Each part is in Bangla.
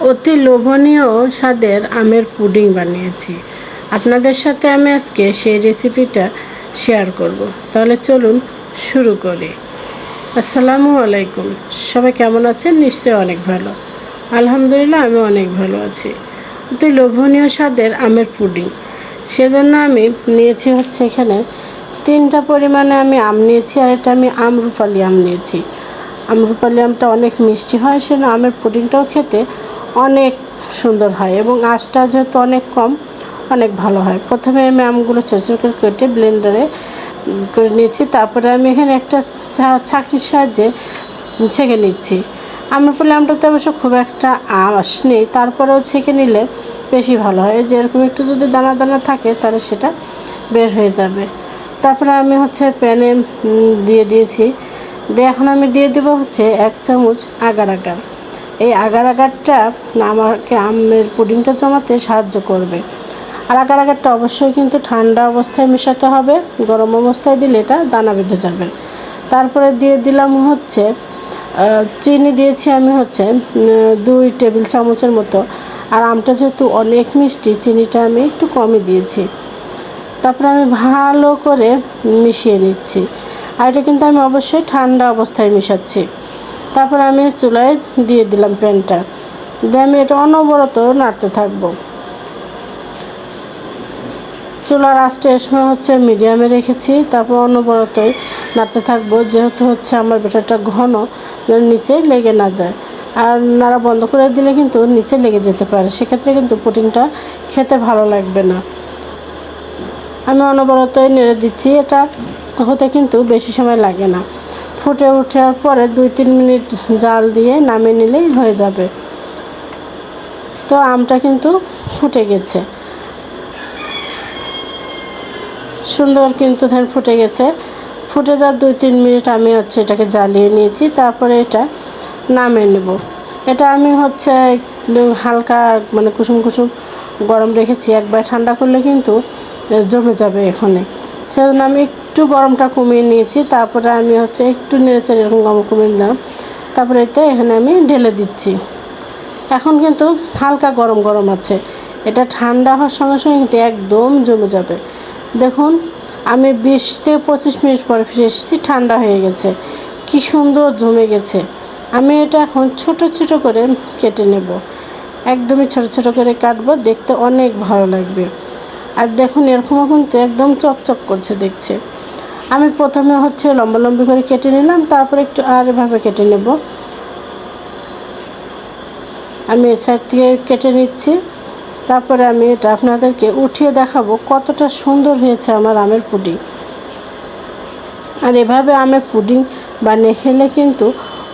অতি লোভনীয় স্বাদের আমের পুডিং বানিয়েছি। আপনাদের সাথে আমি আজকে সেই রেসিপিটা শেয়ার করব। তাহলে চলুন শুরু করি। আসসালামু আলাইকুম। সবাই কেমন আছেন? নিশ্চয়ই অনেক ভালো। আলহামদুলিল্লাহ, আমি অনেক ভালো আছি। অতি লোভনীয় স্বাদের আমের পুডিং, সেজন্য আমি নিয়েছি হচ্ছে এখানে 3টা পরিমাণে আমি আম নিয়েছি, আর এটা আমি আমরুপালি আম নিয়েছি। আমরুপালি আমটা অনেক মিষ্টি হয়, সেজন্য আমের পুডিংটাও খেতে অনেক সুন্দর হয় এবং আঁশটা যেহেতু অনেক কম, অনেক ভালো হয়। প্রথমে আমি আমগুলো ছোটো ছোটো করে কেটে ব্লেন্ডারে করে নিয়েছি। তারপরে আমি এখানে একটা ছাঁকনির সাহায্যে ছেঁকে নিচ্ছি। আমরুপালি আমটাতে অবশ্য খুব একটা আঁশ নেই, তারপরেও ছেঁকে নিলে বেশি ভালো হয়। যেরকম একটু যদি দানা দানা থাকে তাহলে সেটা বের হয়ে যাবে। তারপরে আমি হচ্ছে প্যানে দিয়ে দিয়েছি। এখন আমি দিয়ে দেবো হচ্ছে 1 চামচ আগার আগার। এই আগার আগারটা আমাকে আমের পুডিংটা জমাতে সাহায্য করবে। আর আগার আগারটা অবশ্যই কিন্তু ঠান্ডা অবস্থায় মেশাতে হবে, গরম অবস্থায় দিলে এটা দানা বেঁধে যাবে। তারপরে দিয়ে দিলাম হচ্ছে চিনি দিয়েছি আমি হচ্ছে 2 টেবিল চামচের মতো। আর আমটা যেহেতু অনেক মিষ্টি, চিনিটা আমি একটু কমই দিয়েছি। তারপরে আমি ভালো করে মিশিয়ে নিচ্ছি। আর এটা কিন্তু আমি অবশ্যই ঠান্ডা অবস্থায় মেশাচ্ছি। তারপর আমি চুলায় দিয়ে দিলাম প্যানটা, দিয়ে আমি এটা অনবরত নাড়তে থাকবো। চুলার আঁচটা এর সময় হচ্ছে মিডিয়ামে রেখেছি। তারপর অনবরতই নাড়তে থাকবো, যেহেতু হচ্ছে আমার ব্যাটারটা ঘন, যেন নিচে লেগে না যায়। আর নাড়া বন্ধ করে দিলে কিন্তু নিচে লেগে যেতে পারে, সেক্ষেত্রে কিন্তু পুডিংটা খেতে ভালো লাগবে না। আমি অনবরতই নেড়ে দিচ্ছি। এটা হতে কিন্তু বেশি সময় লাগে না। ফুটে ওঠার পরে 2-3 মিনিট জাল দিয়ে নামিয়ে নিলেই হয়ে যাবে। তো আমটা কিন্তু ফুটে গেছে, সুন্দর কিন্তু ফুটে গেছে। ফুটে যাওয়ার 2-3 মিনিট আমি হচ্ছে এটাকে জ্বালিয়ে নিয়েছি। তারপরে এটা নামিয়ে নেব। এটা আমি হচ্ছে হালকা মানে কুসুম কুসুম গরম রেখেছি, একবার ঠান্ডা করলে কিন্তু জমে যাবে এখানে। সেজন্য আমি একটু গরমটা কমিয়ে নিয়েছি। তারপরে আমি হচ্ছে একটু নেড়েচেড়ে এরকম গরম কমিয়ে নিলাম। তারপরে এখানে আমি ঢেলে দিচ্ছি। এখন কিন্তু হালকা গরম গরম আছে, এটা ঠান্ডা হওয়ার সঙ্গে সঙ্গে কিন্তু একদম জমে যাবে। দেখুন, আমি 20-25 মিনিট পরে ফিরে এসেছি, ঠান্ডা হয়ে গেছে, কি সুন্দর জমে গেছে। আমি এটা এখন ছোট ছোট করে কেটে নেব, একদমই ছোট ছোট করে কাটবো, দেখতে অনেক ভালো লাগবে। আর দেখুন, এরকমও কিন্তু একদম চকচক করছে দেখছে। আমি প্রথমে হচ্ছে লম্বা লম্বি করে কেটে নিলাম, তারপরে একটু আর এভাবে কেটে নেব। আমি এ সাইড থেকে কেটে নিচ্ছি। তারপরে আমি এটা আপনাদেরকে উঠিয়ে দেখাবো কতটা সুন্দর হয়েছে আমার আমের পুডিং। আর এভাবে আমের পুডিং বানিয়ে খেলে কিন্তু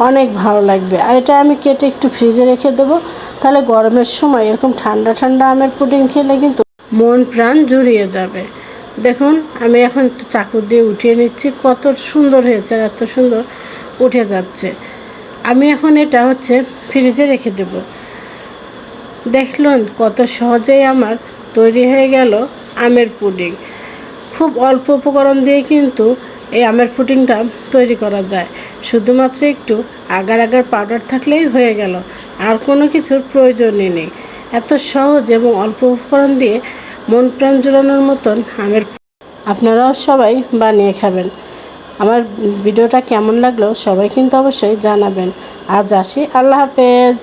অনেক ভালো লাগবে। আর এটা আমি কেটে একটু ফ্রিজে রেখে দেবো, তাহলে গরমের সময় এরকম ঠান্ডা ঠান্ডা আমের পুডিং খেলে কিন্তু মন প্রাণ জুড়িয়ে যাবে। দেখুন, আমি এখন একটু চাকু দিয়ে উঠিয়ে নিচ্ছি, কত সুন্দর হয়েছে, আর এত সুন্দর উঠে যাচ্ছে। আমি এখন এটা হচ্ছে ফ্রিজে রেখে দেব। দেখলেন কত সহজেই আমার তৈরি হয়ে গেল আমের পুডিং। খুব অল্প উপকরণ দিয়ে কিন্তু এই আমের পুডিংটা তৈরি করা যায়। শুধুমাত্র একটু আগার আগার পাউডার থাকলেই হয়ে গেল, আর কোনো কিছুর প্রয়োজনই নেই। এত সহজ এবং অল্প উপকরণ দিয়ে মন প্রাণ জুড়ানোর মতন আমের আপনারাও সবাই বানিয়ে খাবেন। আমার ভিডিওটা কেমন লাগলো সবাই কিন্তু অবশ্যই জানাবেন। আজ আসি, আল্লাহ হাফেজ।